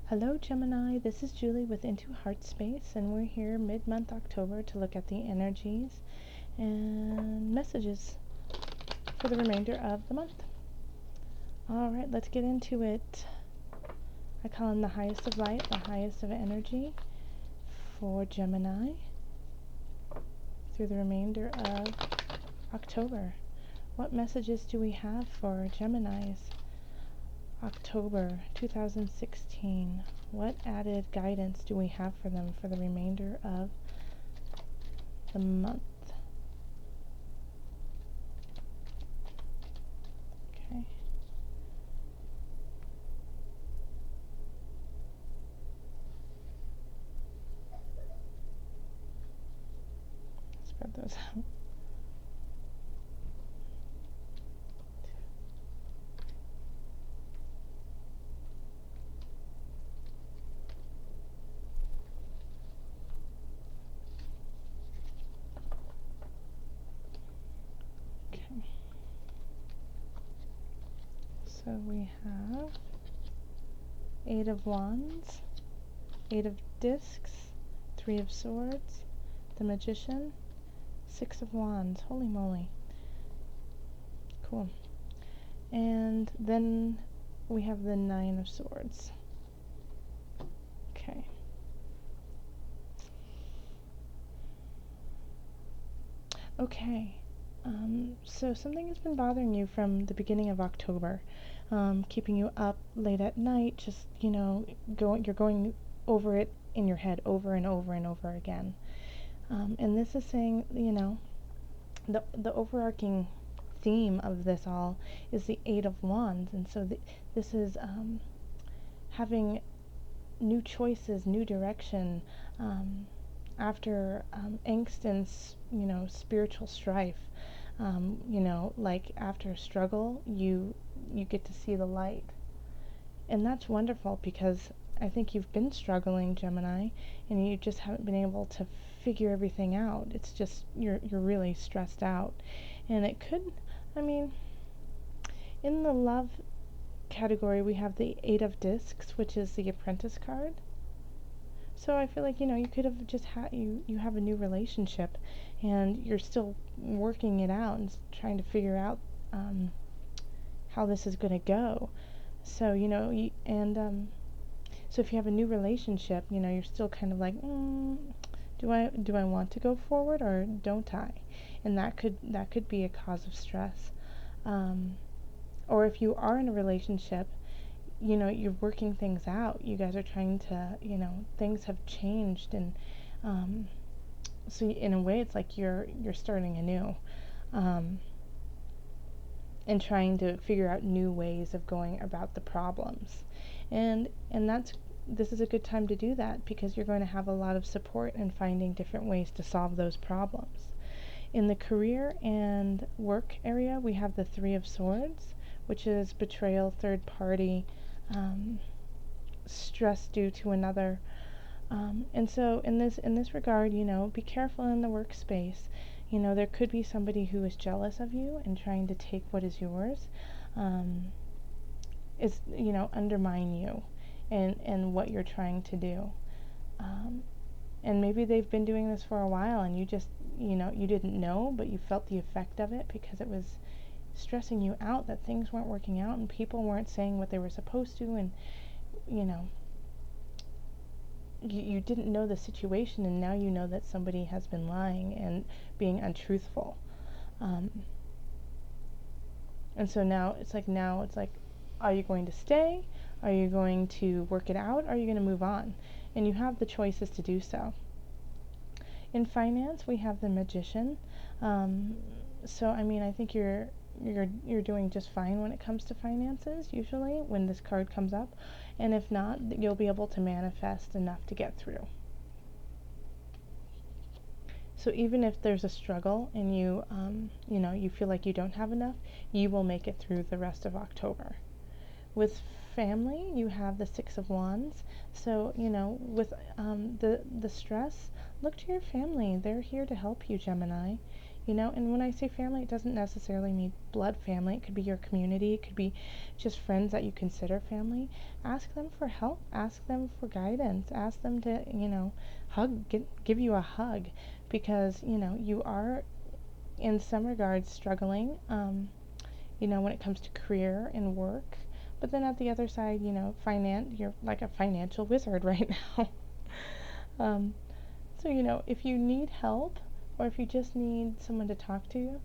Hello Gemini, this is Julie with Into Heartspace, and we're here mid-month October to look at the energies and messages for the remainder of the month. Alright, let's get into it. I call in the highest of light, the highest of energy for Gemini through the remainder of October. What messages do we have for Geminis? October 2016. What added guidance do we have for them for the remainder of the month? Okay. Spread those out. So we have 8 of Wands, 8 of Discs, 3 of Swords, the Magician, 6 of Wands. Holy moly. Cool. And then we have the 9 of Swords. Okay. Okay. So something has been bothering you from the beginning of October, keeping you up late at night, just, you're going over it in your head over and over and over again. And this is saying, the overarching theme of this all is the 8 of Wands. And so this is having new choices, new direction, after angst and, spiritual strife. Like after a struggle, you get to see the light. And that's wonderful, because I think you've been struggling, Gemini, and you just haven't been able to figure everything out. It's just, you're really stressed out. And it could, in the love category, we have the 8 of Discs, which is the Apprentice card. So I feel like, you could have just you have a new relationship, and you're still working it out and trying to figure out how this is going to go. So, so if you have a new relationship, you're still kind of like, do I want to go forward or don't I? And that could be a cause of stress. Or if you are in a relationship, you're working things out. You guys are trying to, things have changed, and so in a way, it's like you're starting anew, and trying to figure out new ways of going about the problems, and this is a good time to do that, because you're going to have a lot of support in finding different ways to solve those problems. In the career and work area, we have the 3 of Swords, which is betrayal, third party, stress due to another, and so in this regard, be careful in the workspace. There could be somebody who is jealous of you and trying to take what is yours, undermine you and what you're trying to do, and maybe they've been doing this for a while, and you just, you didn't know, but you felt the effect of it because it was stressing you out, that things weren't working out and people weren't saying what they were supposed to, and you didn't know the situation, and now you know that somebody has been lying and being untruthful, and so now it's like, are you going to stay? Are you going to work it out? Are you going to move on? And you have the choices to do so. In finance, we have the Magician. So I think you're doing just fine when it comes to finances, usually, when this card comes up, and if not, you'll be able to manifest enough to get through. So even if there's a struggle and you feel like you don't have enough, you will make it through the rest of October. With family, you have the 6 of Wands. So, with the stress, look to your family. They're here to help you, Gemini. you know. And when I say family, it doesn't necessarily mean blood family. It could be your community, it could be just friends that you consider family. Ask them for help, ask them for guidance, ask them to, you know, give you a hug, because, you know, you are in some regards struggling, you know, when it comes to career and work. But then at the other side, you know, you're like a financial wizard right now. um, so, you know, if you need help, or if you just need someone to talk to,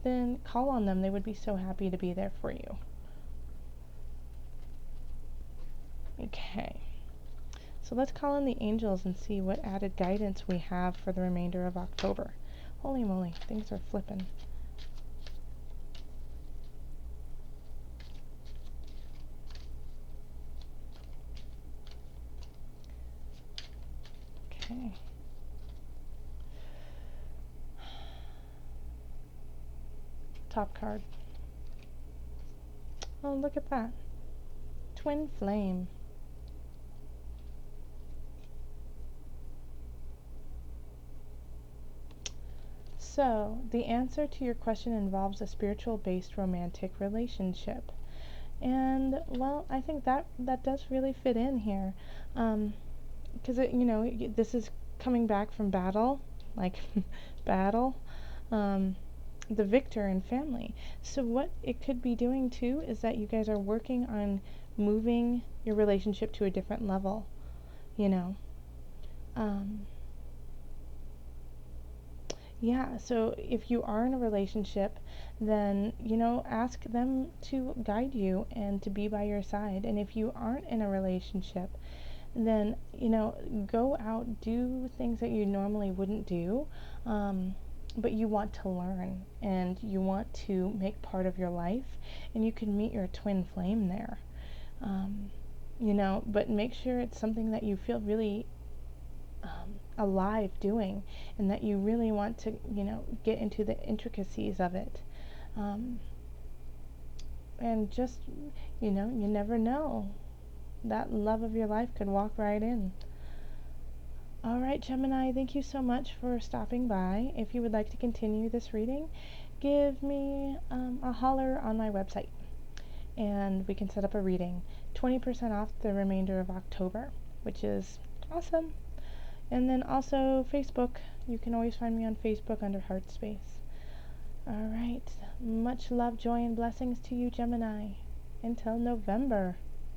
then call on them. They would be so happy to be there for you. Okay. So let's call in the angels and see what added guidance we have for the remainder of October. Holy moly, things are flipping. Okay. Top card. Oh, look at that. Twin flame. So, the answer to your question involves a spiritual-based romantic relationship. And, well, I think that does really fit in here. Because, you know, this is coming back from battle, like battle, um, the victor and family. So what it could be doing too is that you guys are working on moving your relationship to a different level, you know. Um, yeah, so if you are in a relationship, then, you know, ask them to guide you and to be by your side. And if you aren't in a relationship, then, you know, go out, do things that you normally wouldn't do, but you want to learn and you want to make part of your life, and you can meet your twin flame there. You know, but make sure it's something that you feel really alive doing, and that you really want to, you know, get into the intricacies of it. Um, and just, you know, you never know. That love of your life could walk right in. All right, Gemini, thank you so much for stopping by. If you would like to continue this reading, give me a holler on my website, and we can set up a reading. 20% off the remainder of October, which is awesome. And then also Facebook. You can always find me on Facebook under Heartspace. All right. Much love, joy, and blessings to you, Gemini. Until November.